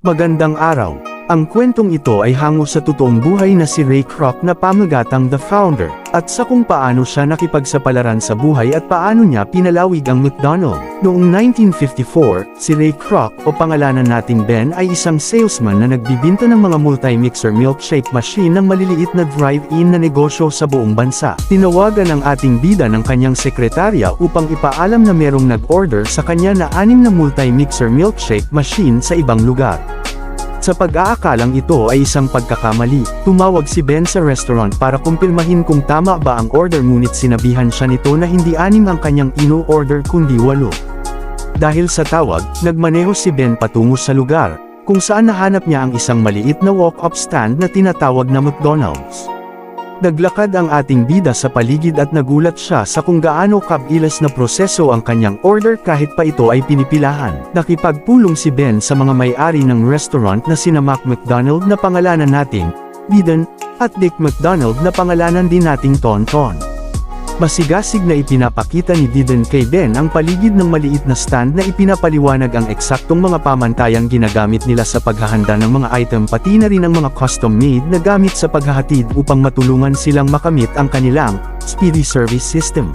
Magandang araw. Ang kwentong ito ay hango sa totoong buhay na si Ray Kroc na pamagatang The Founder, at sa kung paano siya nakipagsapalaran sa buhay at paano niya pinalawig ang McDonald's. Noong 1954, si Ray Kroc o pangalanan nating Ben ay isang salesman na nagbibinta ng mga multi-mixer milkshake machine ng maliliit na drive-in na negosyo sa buong bansa. Tinawagan ang ating bida ng kanyang sekretarya upang ipaalam na merong nag-order sa kanya na 6 na multi-mixer milkshake machine sa ibang lugar. Sa pag-aakalang ito ay isang pagkakamali, tumawag si Ben sa restaurant para kumpirmahin kung tama ba ang order, ngunit sinabihan siya nito na hindi 6 ang kanyang ino-order kundi 8. Dahil sa tawag, nagmaneho si Ben patungo sa lugar, kung saan nahanap niya ang isang maliit na walk-up stand na tinatawag na McDonald's. Naglakad ang ating bida sa paligid at nagulat siya sa kung gaano kabilis na proseso ang kanyang order kahit pa ito ay pinipilahan. Nakipagpulong si Ben sa mga may-ari ng restaurant na sina Mac McDonald na pangalanan nating Biden, at Dick McDonald na pangalanan din nating Tonton. Masigasig na ipinapakita ni Diden kay Ben ang paligid ng maliit na stand na ipinapaliwanag ang eksaktong mga pamantayang ginagamit nila sa paghahanda ng mga item, pati na rin ang mga custom-made na gamit sa paghahatid upang matulungan silang makamit ang kanilang speedy service system.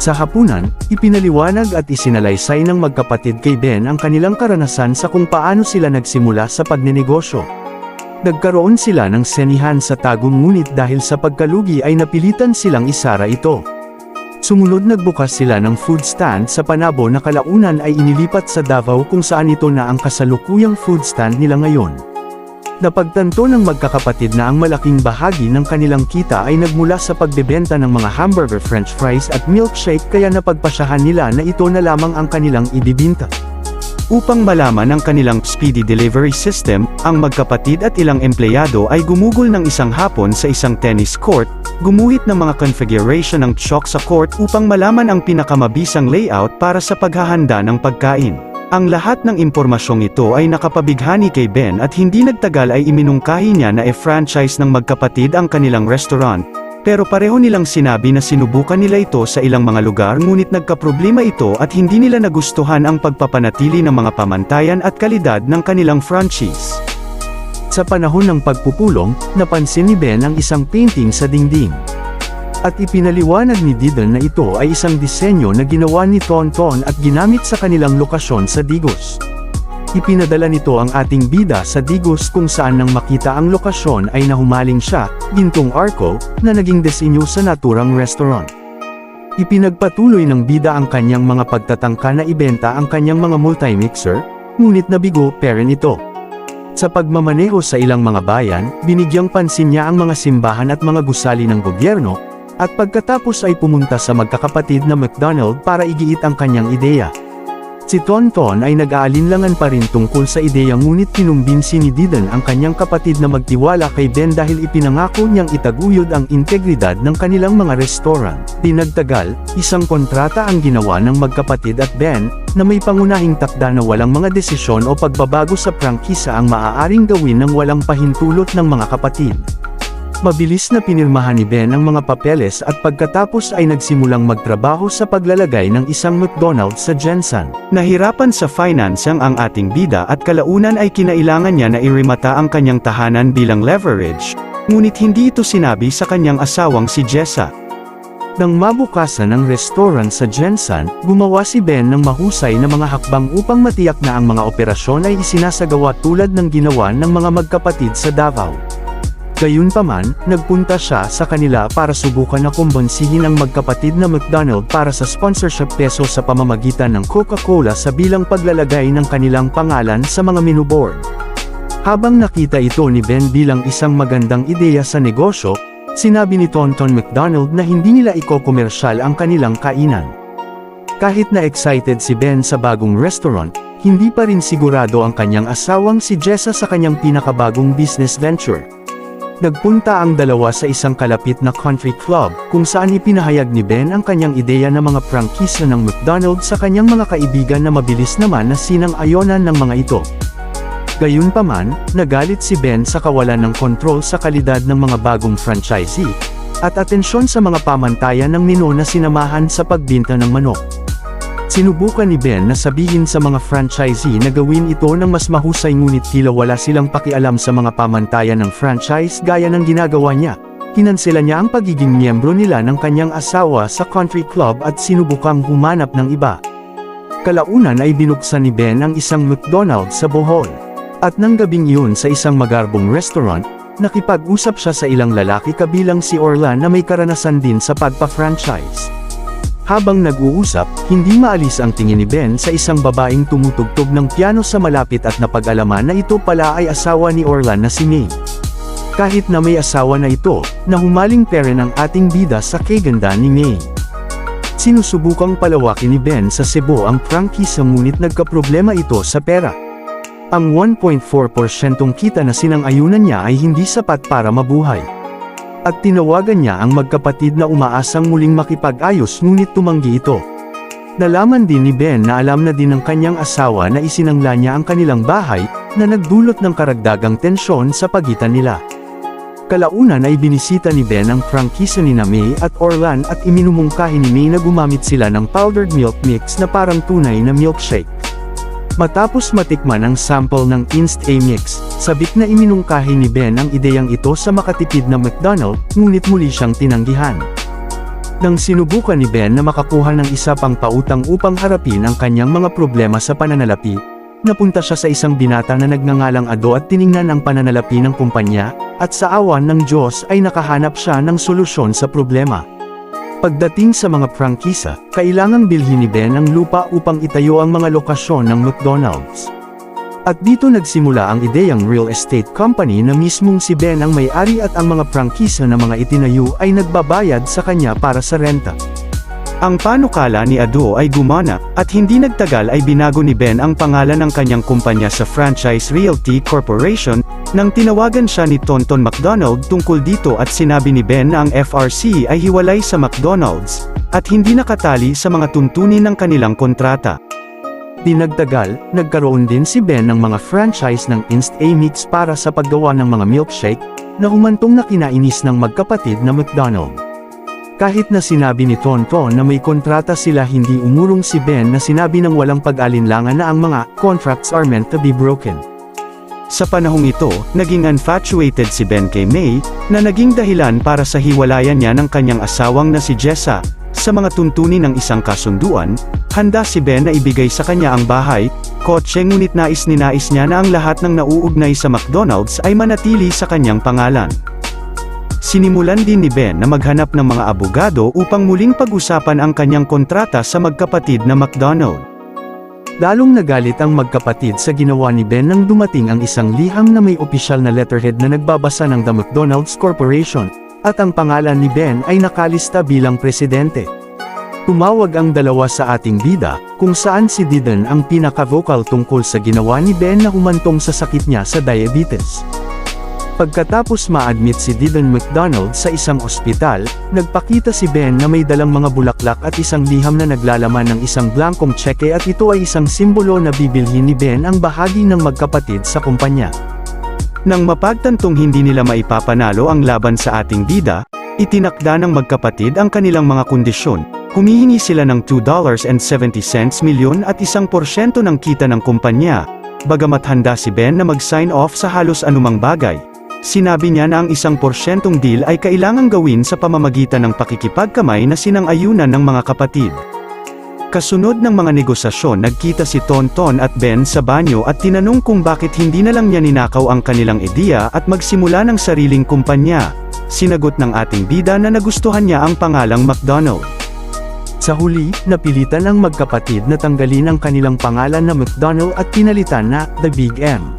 Sa hapunan, ipinaliwanag at isinalaysay ng magkapatid kay Ben ang kanilang karanasan sa kung paano sila nagsimula sa pagnenegosyo. Nagkaroon sila ng senihan sa tagong, ngunit dahil sa pagkalugi ay napilitan silang isara ito. Sumunod nagbukas sila ng food stand sa Panabo na kalaunan ay inilipat sa Davao, kung saan ito na ang kasalukuyang food stand nila ngayon. Napagtanto ng magkakapatid na ang malaking bahagi ng kanilang kita ay nagmula sa pagbebenta ng mga hamburger, french fries at milkshake, kaya napagpasyahan nila na ito na lamang ang kanilang ibibinta. Upang malaman ang kanilang speedy delivery system, ang magkapatid at ilang empleyado ay gumugol ng isang hapon sa isang tennis court, gumuhit ng mga configuration ng chalk sa court upang malaman ang pinakamabisang layout para sa paghahanda ng pagkain. Ang lahat ng impormasyong ito ay nakapabighani kay Ben at hindi nagtagal ay iminungkahi niya na e-franchise ng magkapatid ang kanilang restaurant. Pero pareho nilang sinabi na sinubukan nila ito sa ilang mga lugar, ngunit nagkaproblema ito at hindi nila nagustuhan ang pagpapanatili ng mga pamantayan at kalidad ng kanilang franchise. Sa panahon ng pagpupulong, napansin ni Ben ang isang painting sa dingding. At ipinaliwanag ni Diden na ito ay isang disenyo na ginawa ni Tonton at ginamit sa kanilang lokasyon sa Digos. Ipinadala nito ang ating bida sa Digos, kung saan nang makita ang lokasyon ay nahumaling siya, gintong arko, na naging disenyo sa naturang restaurant. Ipinagpatuloy ng bida ang kanyang mga pagtatangka na ibenta ang kanyang mga multi-mixer, ngunit nabigo pa rin ito. Sa pagmamaneho sa ilang mga bayan, binigyang pansin niya ang mga simbahan at mga gusali ng gobyerno, at pagkatapos ay pumunta sa magkakapatid na McDonald para igiit ang kanyang ideya. Si Tonton ay nag-aalinlangan pa rin tungkol sa ideya, ngunit kinumbinsi ni Diden ang kanyang kapatid na magtiwala kay Ben dahil ipinangako niyang itaguyod ang integridad ng kanilang mga restaurant. Di nagtagal, isang kontrata ang ginawa ng magkapatid at Ben, na may pangunahing takda na walang mga desisyon o pagbabago sa prangkisa ang maaaring gawin ng walang pahintulot ng mga kapatid. Mabilis na pinirmahan ni Ben ang mga papeles at pagkatapos ay nagsimulang magtrabaho sa paglalagay ng isang McDonald's sa Jensen. Nahirapan sa financing ang ating bida at kalaunan ay kinailangan niya na irimata ang kanyang tahanan bilang leverage, ngunit hindi ito sinabi sa kanyang asawang si Jessa. Nang mabukasan ang restaurant sa Jensen, gumawa si Ben ng mahusay na mga hakbang upang matiyak na ang mga operasyon ay isinasagawa tulad ng ginawa ng mga magkapatid sa Davao. Gayunpaman, nagpunta siya sa kanila para subukan na kumbonsihin ang magkapatid na McDonald para sa sponsorship peso sa pamamagitan ng Coca-Cola sa bilang paglalagay ng kanilang pangalan sa mga menu board. Habang nakita ito ni Ben bilang isang magandang ideya sa negosyo, sinabi ni Tonton McDonald na hindi nila iko-komersyal ang kanilang kainan. Kahit na excited si Ben sa bagong restaurant, hindi pa rin sigurado ang kanyang asawang si Jessa sa kanyang pinakabagong business venture. Nagpunta ang dalawa sa isang kalapit na country club, kung saan ipinahayag ni Ben ang kanyang ideya ng mga prangkisa ng McDonald's sa kanyang mga kaibigan na mabilis naman na sinang-ayonan ng mga ito. Gayunpaman, nagalit si Ben sa kawalan ng kontrol sa kalidad ng mga bagong franchisee, at atensyon sa mga pamantayan ng menu na sinamahan sa pagbinta ng manok. Sinubukan ni Ben na sabihin sa mga franchisee na gawin ito ng mas mahusay ngunit tila wala silang pakialam sa mga pamantayan ng franchise gaya ng ginagawa niya. Kinansela niya ang pagiging miyembro nila ng kanyang asawa sa country club at sinubukang humanap ng iba. Kalaunan ay binuksan ni Ben ang isang McDonald's sa Bohol. At nang gabing iyon sa isang magarbong restaurant, nakipag-usap siya sa ilang lalaki kabilang si Orlan na may karanasan din sa pagpa-franchise. Habang nag-uusap, hindi maalis ang tingin ni Ben sa isang babaeng tumutugtog ng piano sa malapit at napag-alaman na ito pala ay asawa ni Orlan na si May. Kahit na may asawa na ito, nahumaling pa rin ang ating bida sa kaganda ni May. Sinusubukang palawakin ni Ben sa Cebu ang prangkisa ngunit nagkaproblema ito sa pera. Ang 1.4% kita na sinang-ayunan niya ay hindi sapat para mabuhay. At tinawagan niya ang magkapatid na umaasang muling makipag-ayos ngunit tumanggi ito. Nalaman din ni Ben na alam na din ng kanyang asawa na isinangla niya ang kanilang bahay, na nagdulot ng karagdagang tensyon sa pagitan nila. Kalaunan ay binisita ni Ben ang prangkisa ni May at Orlan at iminumungkahi ni May na gumamit sila ng powdered milk mix na parang tunay na milkshake. Matapos matikman ang sample ng Inst-A mix, sabik na iminungkahi ni Ben ang ideyang ito sa makatipid na McDonald, ngunit muli siyang tinanggihan. Nang sinubukan ni Ben na makakuha ng isa pang pautang upang harapin ang kanyang mga problema sa pananalapi, napunta siya sa isang binata na nagngangalang Ado at tiningnan ang pananalapi ng kumpanya, at sa awan ng Diyos ay nakahanap siya ng solusyon sa problema. Pagdating sa mga prangkisa, kailangang bilhin ni Ben ang lupa upang itayo ang mga lokasyon ng McDonald's. At dito nagsimula ang ideyang real estate company na mismong si Ben ang may-ari at ang mga prangkisa na mga itinayo ay nagbabayad sa kanya para sa renta. Ang panukala ni Ado ay gumana, at hindi nagtagal ay binago ni Ben ang pangalan ng kanyang kumpanya sa Franchise Realty Corporation, nang tinawagan siya ni Tonton McDonald tungkol dito at sinabi ni Ben na ang FRC ay hiwalay sa McDonald's, at hindi nakatali sa mga tuntunin ng kanilang kontrata. Di nagtagal, nagkaroon din si Ben ng mga franchise ng Inst-A Mix para sa paggawa ng mga milkshake, na humantong na kinainis ng magkapatid na McDonald. Kahit na sinabi ni Tonton na may kontrata sila, hindi umurong si Ben na sinabi ng walang pag-alinlangan na ang mga contracts are meant to be broken. Sa panahong ito, naging infatuated si Ben kay May, na naging dahilan para sa hiwalayan niya ng kanyang asawang na si Jessa. Sa mga tuntunin ng isang kasunduan, handa si Ben na ibigay sa kanya ang bahay, kotse, ngunit nais niya na ang lahat ng nauugnay sa McDonald's ay manatili sa kanyang pangalan. Sinimulan din ni Ben na maghanap ng mga abogado upang muling pag-usapan ang kanyang kontrata sa magkapatid na McDonald. Lalong nagalit ang magkapatid sa ginawa ni Ben nang dumating ang isang liham na may opisyal na letterhead na nagbabasa ng The McDonald's Corporation, at ang pangalan ni Ben ay nakalista bilang presidente. Tumawag ang dalawa sa ating bida, kung saan si Didon ang pinaka-vocal tungkol sa ginawa ni Ben na humantong sa sakit niya sa diabetes. Pagkatapos ma-admit si Didon McDonald sa isang ospital, nagpakita si Ben na may dalang mga bulaklak at isang liham na naglalaman ng isang blankong tseke, at ito ay isang simbolo na bibilhin ni Ben ang bahagi ng magkapatid sa kumpanya. Nang mapagtantong hindi nila maipapanalo ang laban sa ating bida, itinakda ng magkapatid ang kanilang mga kondisyon. Humihingi sila ng $2.70 milyon at 1% ng kita ng kumpanya. Bagamat handa si Ben na mag-sign off sa halos anumang bagay, sinabi niya na ang 1% deal ay kailangang gawin sa pamamagitan ng pakikipagkamay na sinang-ayunan ng mga kapatid. Kasunod ng mga negosasyon, nagkita si Tonton at Ben sa banyo at tinanong kung bakit hindi na lang niya ninakaw ang kanilang ideya at magsimula ng sariling kumpanya. Sinagot ng ating bida na nagustuhan niya ang pangalang McDonald. Sa huli, napilitan ang magkapatid na tanggalin ang kanilang pangalan na McDonald at pinalitan na The Big M.